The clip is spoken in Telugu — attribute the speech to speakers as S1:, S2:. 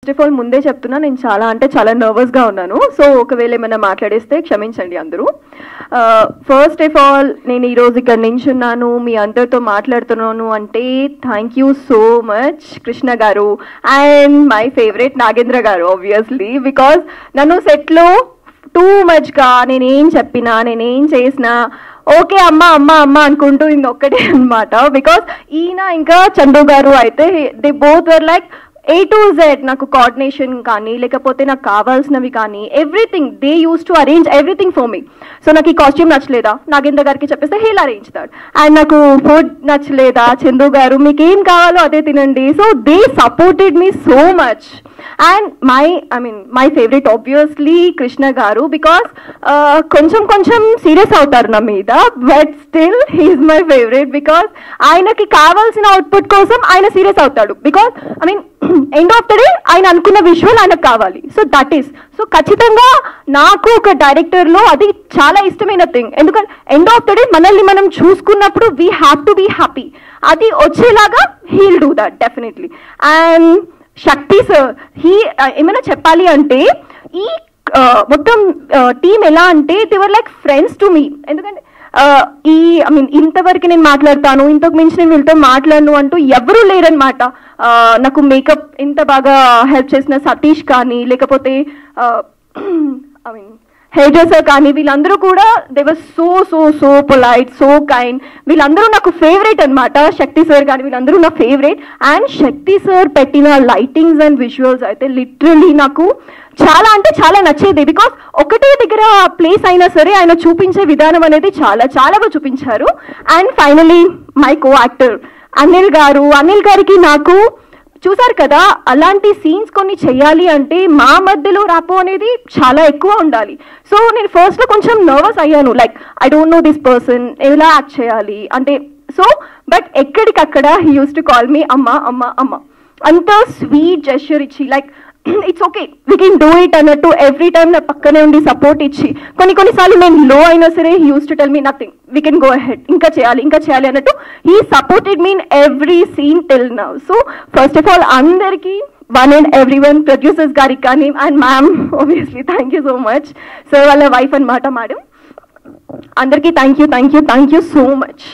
S1: ఫస్ట్ ఆఫ్ ఆల్ ముందే చెప్తున్నా, నేను చాలా నర్వస్గా ఉన్నాను. సో ఒకవేళ ఏమైనా మాట్లాడేస్తే క్షమించండి అందరూ. ఫస్ట్ ఆఫ్ ఆల్ నేను ఈరోజు ఇక్కడ నించున్నాను, మీ అందరితో మాట్లాడుతున్నాను అంటే thank you so much Krishna గారు అండ్ మై ఫేవరెట్ నాగేంద్ర గారు ఆబ్వియస్లీ. బికాజ్ నన్ను సెట్లో టూ మచ్గా నేనేం చెప్పినా నేనేం చేసినా ఓకే అమ్మ అమ్మ అమ్మ అనుకుంటూ ఇంకొక్కటే అనమాట. బికాస్ ఈయన ఇంకా చందు గారు అయితే they both were like A to Z. నాకు కోఆర్డినేషన్ కానీ లేకపోతే నాకు కావాల్సినవి కానీ everything they use to arrange everything for me. So నాకు ఈ కాస్ట్యూమ్ నచ్చలేదా నాగేంద్ర గారికి చెప్పేస్తే హీల్ అరేంజ్ దాట్. అండ్ నాకు ఫుడ్ నచ్చలేదా చందు గారు మీకు ఏం కావాలో అదే తినండి. So they supported me so much. And my favourite obviously Krishna గారు. బికాస్ కొంచెం సీరియస్ అవుతారు నా మీద, but still he's my favourite. Because ఆయనకి కావాల్సిన అవుట్పుట్ కోసం ఆయన సీరియస్ అవుతాడు. Because end of the day ఆయన అనుకున్న విజువల్ ఆయనకు కావాలి. సో దట్ ఈస్ సో ఖచ్చితంగా నాకు ఒక డైరెక్టర్లో అది చాలా ఇష్టమైన థింగ్. ఎందుకంటే ఎండ్ ఆఫ్ ద డే మనల్ని మనం చూసుకున్నప్పుడు we have to be happy. అది వచ్చేలాగా he'll do that definitely. And Shakti sir ఏమైనా చెప్పాలి అంటే ఈ మొత్తం టీమ్ ఎలా అంటే they were like friends to me. ఎందుకంటే ఇంతవరకు నేను మాట్లాడతాను, ఇంతకు మించి నేను వీళ్ళతో మాట్లాడను అంటూ ఎవరూ లేరనమాట. నాకు మేకప్ ఇంత బాగా హెల్ప్ చేసిన సతీష్ కానీ లేకపోతే హెయిర్ డ్రెస్సర్ కానీ వీళ్ళందరూ కూడా they were so so so polite, so kind. వీళ్ళందరూ నాకు ఫేవరెట్ అనమాట. శక్తి సార్ కానీ వీళ్ళందరూ నా ఫేవరెట్. అండ్ శక్తి సార్ పెట్టిన లైటింగ్స్ అండ్ విజువల్స్ అయితే లిటరలీ నాకు చాలా నచ్చేది. బికాస్ ఒకటే దగ్గర ప్లేస్ అయినా సరే ఆయన చూపించే విధానం అనేది చాలా బాగా చూపించారు. And finally my co actor Anil గారికి నాకు చూసారు కదా, అలాంటి సీన్స్ కొన్ని చెయ్యాలి అంటే మా మధ్యలో ర్యాపో అనేది చాలా ఎక్కువ ఉండాలి. సో నేను ఫస్ట్లో కొంచెం నర్వస్ అయ్యాను, like I don't know this person ఎలా యాక్ట్ చేయాలి అంటే. సో బట్ ఎక్కడికక్కడ he used to call me అమ్మ అమ్మ అమ్మ. అంత స్వీట్ జెస్చర్ ఇచ్చి like it's okay we can do it అన్నట్టు ఎవ్రీ టైమ్ నా పక్కనే ఉండి సపోర్ట్ ఇచ్చి కొన్నిసార్లు నేను లో అయినా సరే he used to tell me nothing, we can go ahead, ఇంకా చేయాలి అన్నట్టు he supported me in every scene till now. So first of all అందరికీ one and every one producers గారికి కానీ and ma'am obviously thank you so much. Sir వాళ్ళ వైఫ్ అనమాట మేడం. అందరికీ థ్యాంక్ యూ సో మచ్.